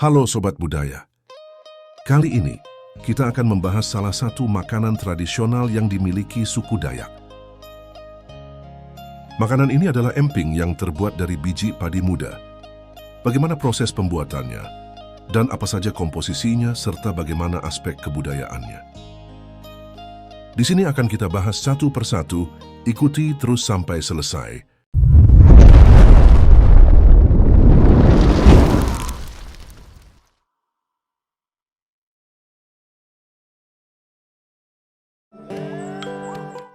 Halo Sobat Budaya. Kali ini, kita akan membahas salah satu makanan tradisional yang dimiliki suku Dayak. Makanan ini adalah emping yang terbuat dari biji padi muda. Bagaimana proses pembuatannya, dan apa saja komposisinya, serta bagaimana aspek kebudayaannya. Di sini akan kita bahas satu persatu, ikuti terus sampai selesai.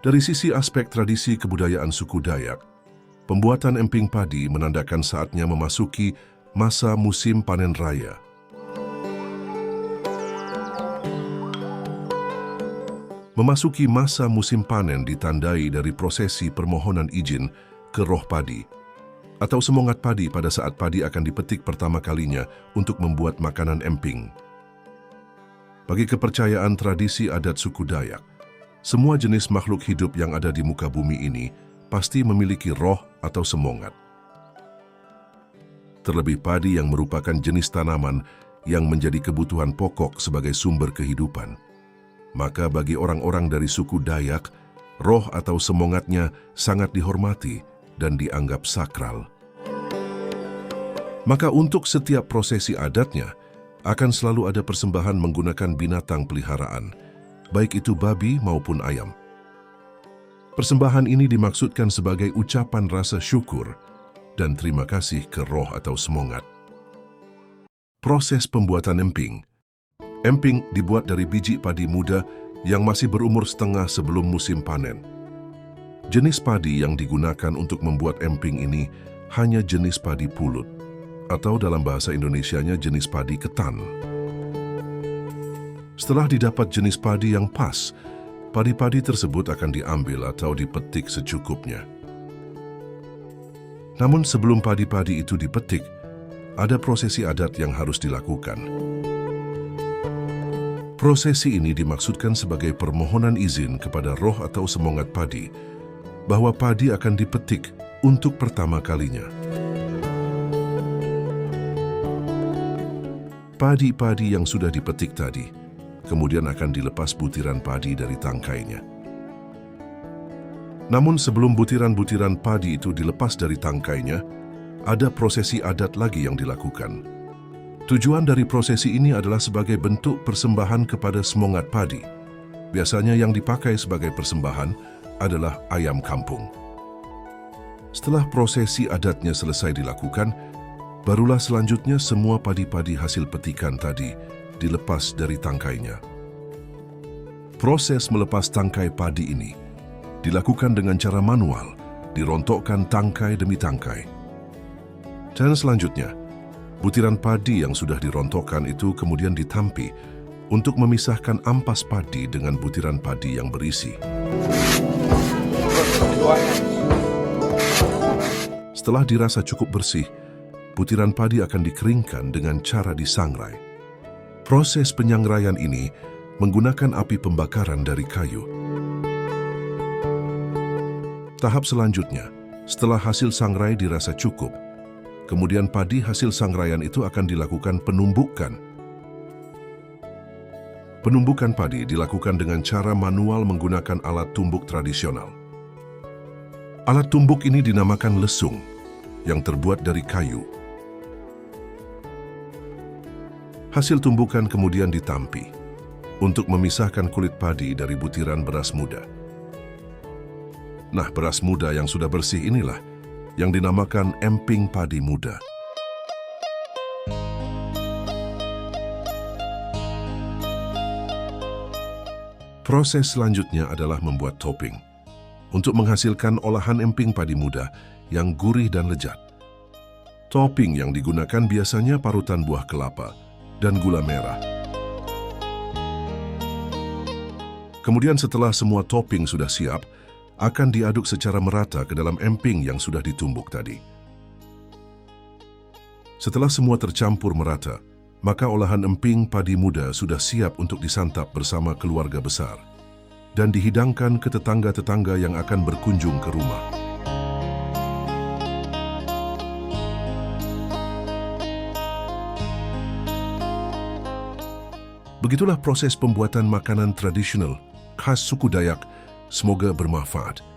Dari sisi aspek tradisi kebudayaan suku Dayak, pembuatan emping padi menandakan saatnya memasuki masa musim panen raya. Memasuki masa musim panen ditandai dari prosesi permohonan izin ke roh padi, atau semongat padi pada saat padi akan dipetik pertama kalinya untuk membuat makanan emping. Bagi kepercayaan tradisi adat suku Dayak, semua jenis makhluk hidup yang ada di muka bumi ini pasti memiliki roh atau semongat. Terlebih padi yang merupakan jenis tanaman yang menjadi kebutuhan pokok sebagai sumber kehidupan. Maka bagi orang-orang dari suku Dayak, roh atau semongatnya sangat dihormati dan dianggap sakral. Maka untuk setiap prosesi adatnya, akan selalu ada persembahan menggunakan binatang peliharaan, baik itu babi maupun ayam. Persembahan ini dimaksudkan sebagai ucapan rasa syukur dan terima kasih ke roh atau semongat. Proses pembuatan emping. Emping dibuat dari biji padi muda yang masih berumur setengah sebelum musim panen. Jenis padi yang digunakan untuk membuat emping ini hanya jenis padi pulut, atau dalam bahasa Indonesianya jenis padi ketan. Setelah didapat jenis padi yang pas, padi-padi tersebut akan diambil atau dipetik secukupnya. Namun sebelum padi-padi itu dipetik, ada prosesi adat yang harus dilakukan. Prosesi ini dimaksudkan sebagai permohonan izin kepada roh atau semongat padi, bahwa padi akan dipetik untuk pertama kalinya. Padi-padi yang sudah dipetik tadi kemudian akan dilepas butiran padi dari tangkainya. Namun sebelum butiran-butiran padi itu dilepas dari tangkainya, ada prosesi adat lagi yang dilakukan. Tujuan dari prosesi ini adalah sebagai bentuk persembahan kepada semongat padi. Biasanya yang dipakai sebagai persembahan adalah ayam kampung. Setelah prosesi adatnya selesai dilakukan, barulah selanjutnya semua padi-padi hasil petikan tadi dilepas dari tangkainya. Proses melepas tangkai padi ini dilakukan dengan cara manual, dirontokkan tangkai demi tangkai. Dan selanjutnya, butiran padi yang sudah dirontokkan itu kemudian ditampi untuk memisahkan ampas padi dengan butiran padi yang berisi. Setelah dirasa cukup bersih, butiran padi akan dikeringkan dengan cara disangrai. Proses penyangraian ini menggunakan api pembakaran dari kayu. Tahap selanjutnya, setelah hasil sangrai dirasa cukup, kemudian padi hasil sangraian itu akan dilakukan penumbukan. Penumbukan padi dilakukan dengan cara manual menggunakan alat tumbuk tradisional. Alat tumbuk ini dinamakan lesung, yang terbuat dari kayu. Hasil tumbukan kemudian ditampi untuk memisahkan kulit padi dari butiran beras muda. Nah, beras muda yang sudah bersih inilah yang dinamakan emping padi muda. Proses selanjutnya adalah membuat topping untuk menghasilkan olahan emping padi muda yang gurih dan lezat. Topping yang digunakan biasanya parutan buah kelapa dan gula merah. Kemudian setelah semua topping sudah siap, akan diaduk secara merata ke dalam emping yang sudah ditumbuk tadi. Setelah semua tercampur merata, maka olahan emping padi muda sudah siap untuk disantap bersama keluarga besar dan dihidangkan ke tetangga-tetangga yang akan berkunjung ke rumah. Begitulah proses pembuatan makanan tradisional khas suku Dayak. Semoga bermanfaat.